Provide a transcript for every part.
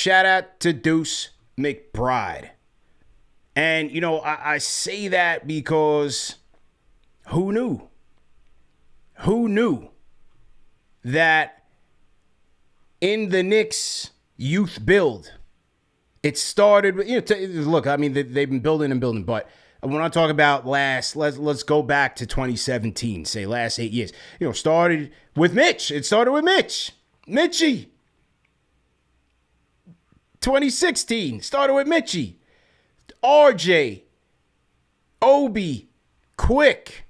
shout out to Deuce McBride. And, you know, I say that because who knew? Who knew that in the Knicks youth build, it started with, you know, look, I mean, they've been building and building, but when I talk about let's go back to 2017, say last 8 years, you know, started with Mitch. It started with Mitchie. 2016, started with Mitchie. RJ, Obi, Quick.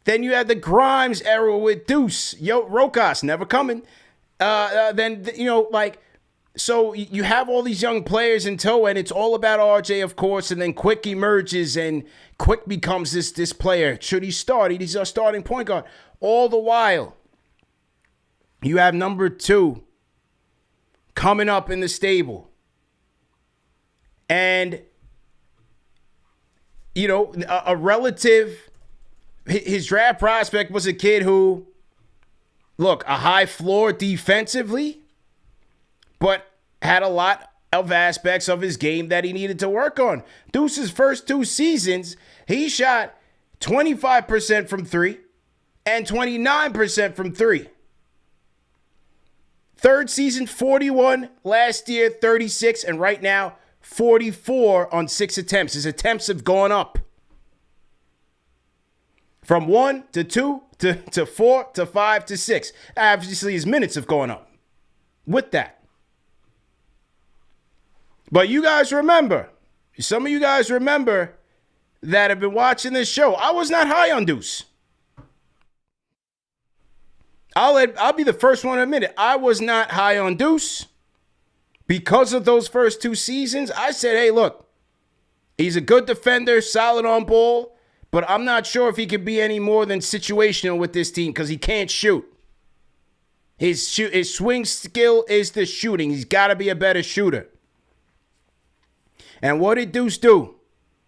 Then you had the Grimes era with Deuce. Rokas, never coming. Then, you know, like, so you have all these young players in tow, and it's all about RJ, of course, and then Quick emerges, and Quick becomes this player. Should he start? He's our starting point guard. All the while, you have number 2 coming up in the stable. And, you know, a relative, his draft prospect was a kid who, look, a high floor defensively, but had a lot of aspects of his game that he needed to work on. Deuce's first 2 seasons, he shot 25% from 3 and 29% from 3. Third season, 41. Last year, 36. And right now, 44 on 6 attempts. His attempts have gone up. From 1 to 2 to 4 to 5 to 6. Obviously, his minutes have gone up with that. But you guys remember, some of you guys remember that have been watching this show, I was not high on Deuce. I'll be the first one to admit it. I was not high on Deuce. Because of those first 2 seasons, I said, hey, look, he's a good defender, solid on ball, but I'm not sure if he could be any more than situational with this team because he can't shoot. His swing skill is the shooting. He's got to be a better shooter. And what did Deuce do?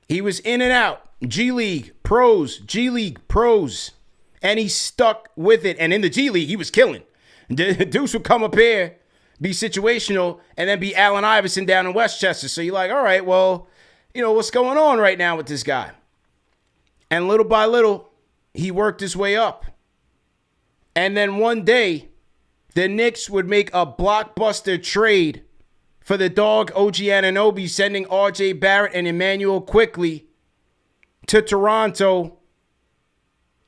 He was in and out. G League, pros. And he stuck with it. And in the G League, he was killing. Deuce would come up here, be situational, and then be Allen Iverson down in Westchester. So you're like, all right, well, you know, what's going on right now with this guy? And little by little, he worked his way up. And then one day, the Knicks would make a blockbuster trade for the dog OG Anunoby, sending RJ Barrett and Emmanuel Quickley to Toronto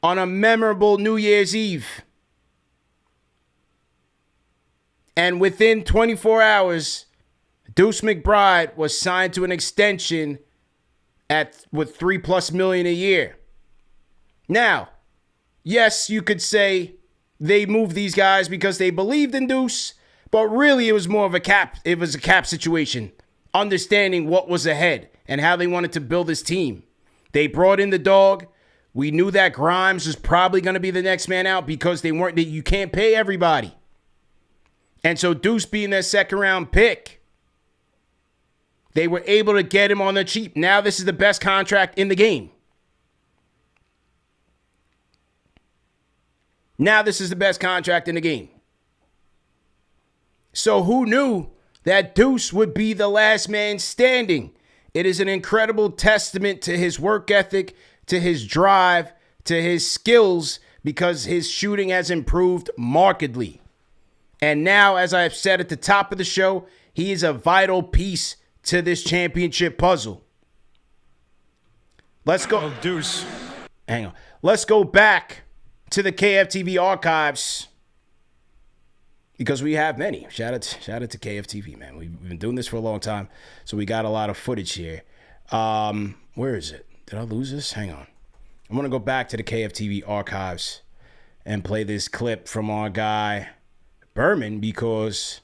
on a memorable New Year's Eve. And within 24 hours, Deuce McBride was signed to an extension with $3+ million a year. Now, yes, you could say they moved these guys because they believed in Deuce, but really it was more of a cap situation, understanding what was ahead and how they wanted to build this team. They brought in the dog. We knew that Grimes was probably going to be the next man out because you can't pay everybody. And so Deuce being their second round pick, they were able to get him on the cheap. Now this is the best contract in the game. So who knew that Deuce would be the last man standing? It is an incredible testament to his work ethic, to his drive, to his skills, because his shooting has improved markedly. And now, as I've said at the top of the show, he is a vital piece to this championship puzzle. Let's go. Oh, Deuce. Hang on. Let's go back to the KFTV archives, because we have many. Shout out to KFTV, man. We've been doing this for a long time, so we got a lot of footage here. Where is it? Did I lose this? Hang on. I'm going to go back to the KFTV archives and play this clip from our guy Berman because,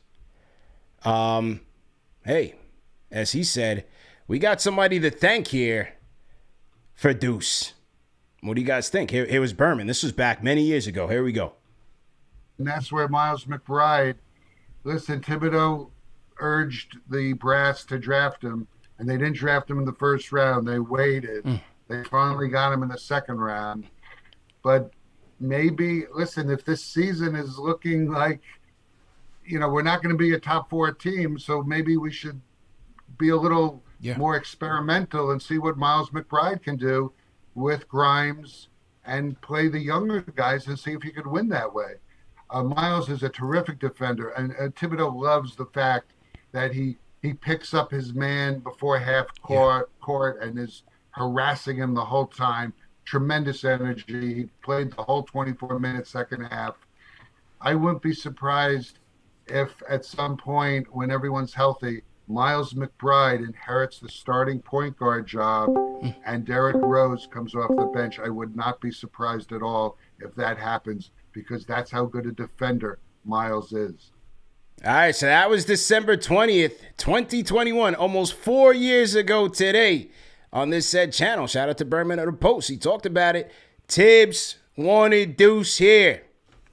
hey, as he said, we got somebody to thank here for Deuce. What do you guys think? Here was Berman. This was back many years ago. Here we go. And that's where Miles McBride, listen, Thibodeau urged the brass to draft him, and they didn't draft him in the first round. They waited. They finally got him in the second round. But maybe, listen, if this season is looking like, we're not going to be a top 4 team, so maybe we should be a little more experimental and see what Miles McBride can do with Grimes and play the younger guys and see if he could win that way. Miles is a terrific defender, and Thibodeau loves the fact that he picks up his man before half court and is harassing him the whole time. Tremendous energy. He played the whole 24-minute second half. I wouldn't be surprised if at some point when everyone's healthy, Miles McBride inherits the starting point guard job and Derrick Rose comes off the bench. I would not be surprised at all if that happens, because that's how good a defender Miles is. All right, so that was December 20th, 2021, almost 4 years ago today on this said channel. Shout out to Berman of the Post. He talked about it. Tibs wanted Deuce here.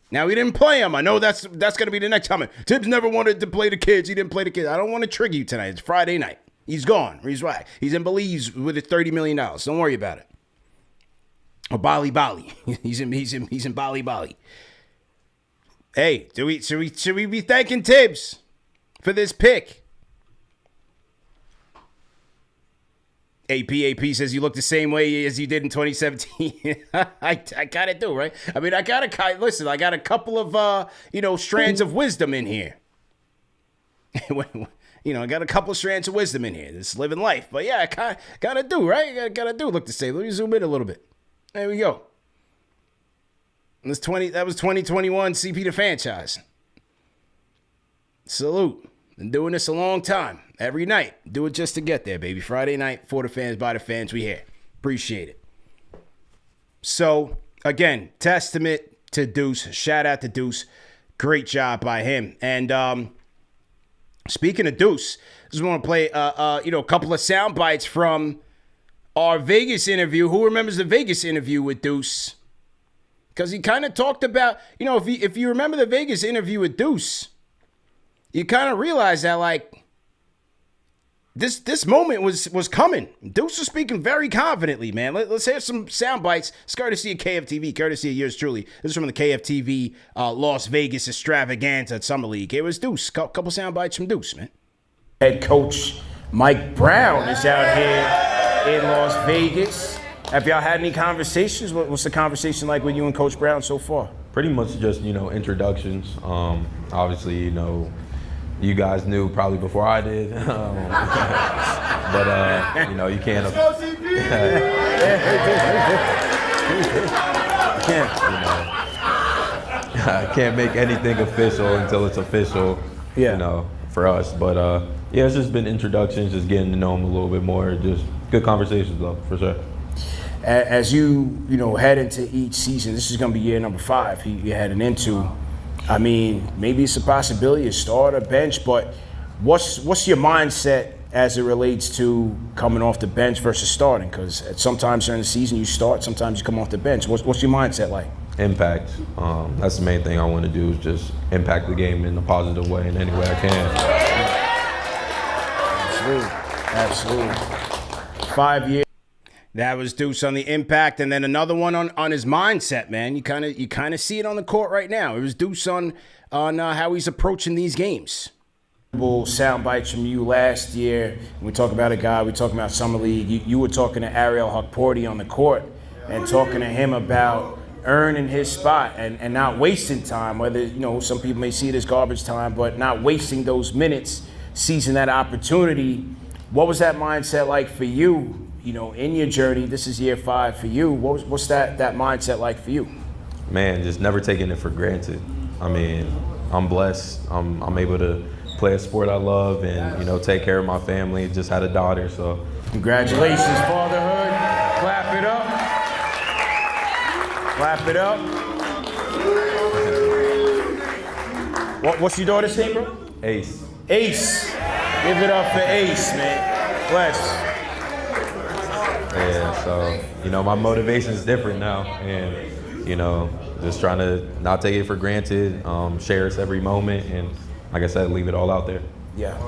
Now, he didn't play him. I know that's going to be the next comment. Tibs never wanted to play the kids. He didn't play the kids. I don't want to trigger you tonight. It's Friday night. He's gone. He's right. He's in Belize with his $30 million. Don't worry about it. Or Bali. He's in Bali. Hey, should we be thanking Tibs for this pick? AP says you look the same way as you did in 2017. I gotta do, right? I mean, I got a couple of strands of wisdom in here. I got a couple of strands of wisdom in here. This living life, but yeah, I gotta do, right? Gotta do look the same. Let me zoom in a little bit. There we go. That was 2021 CP the Fanchise. Salute. Been doing this a long time. Every night. Do it just to get there, baby. Friday night, for the fans, by the fans. We here. Appreciate it. So, again, testament to Deuce. Shout out to Deuce. Great job by him. And speaking of Deuce, I just want to play a couple of sound bites from our Vegas interview. Who remembers the Vegas interview with Deuce? Because he kind of talked about, if you remember the Vegas interview with Deuce, you kind of realize that, like, this moment was coming. Deuce was speaking very confidently, man. Let's hear some sound bites. It's courtesy of KFTV, courtesy of yours truly. This is from the KFTV Las Vegas extravaganza at Summer League. It was Deuce. Couple sound bites from Deuce, man. Head coach Mike Brown is out here in Las Vegas. Have y'all had any conversations? What's the conversation like with you and Coach Brown so far? Pretty much just, introductions. Obviously, you guys knew probably before I did. But, you can't. I can't make anything official until it's official, for us. But, it's just been introductions, just getting to know them a little bit more. Just good conversations, though, for sure. As you head into each season, this is going to be year number 5 you're heading into. I mean, maybe it's a possibility to start a bench, but what's your mindset as it relates to coming off the bench versus starting? Because sometimes during the season you start, sometimes you come off the bench. What's your mindset like? Impact. That's the main thing I want to do, is just impact the game in a positive way in any way I can. Absolutely. 5 years. That was Deuce on the impact, and then another one on his mindset, man. You kind of see it on the court right now. It was Deuce on how he's approaching these games. Sound bites from you last year. We talk about a guy. We talk about Summer League. You were talking to Ariel Hukporti on the court and talking to him about earning his spot and not wasting time. Whether some people may see it as garbage time, but not wasting those minutes, seizing that opportunity. What was that mindset like for you? In your journey, this is year 5 for you. What's that mindset like for you? Man, just never taking it for granted. I mean, I'm blessed. I'm able to play a sport I love and, take care of my family. Just had a daughter, so. Congratulations, fatherhood. Clap it up. What's your daughter's name, bro? Ace. Give it up for Ace, man. Bless. Yeah, so, my motivation is different now, and, just trying to not take it for granted, cherish every moment, and like I said, leave it all out there. Yeah.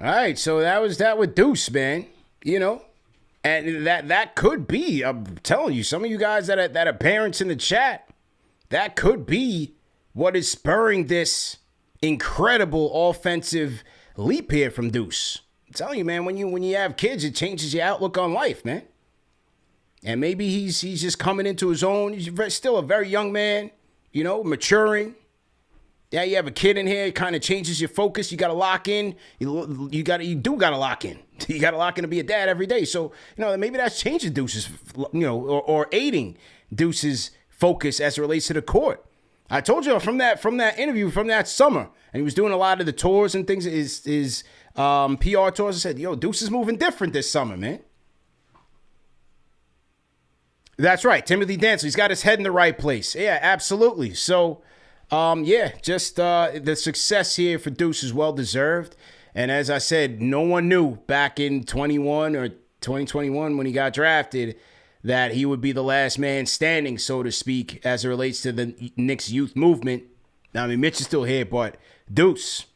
All right, so that was that with Deuce, man, and that could be, I'm telling you, some of you guys that are parents in the chat, that could be what is spurring this incredible offensive leap here from Deuce. I'm telling you, man, when you have kids, it changes your outlook on life, man. And maybe he's just coming into his own. He's still a very young man, maturing. Yeah, you have a kid in here, it kind of changes your focus. You got to lock in. You do got to lock in. You got to lock in to be a dad every day. So, maybe that's changing Deuce's, or aiding Deuce's focus as it relates to the court. I told you from that interview from that summer, and he was doing a lot of the tours and things, his PR tours. I said, yo, Deuce is moving different this summer, man. That's right, Timothy Dancer. He's got his head in the right place. Yeah, absolutely. So, the success here for Deuce is well-deserved. And as I said, no one knew back in 21 or 2021 when he got drafted that he would be the last man standing, so to speak, as it relates to the Knicks youth movement. I mean, Mitch is still here, but Deuce,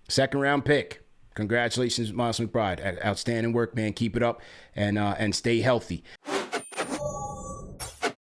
second-round pick. Congratulations, Miles McBride. Outstanding work, man. Keep it up and stay healthy.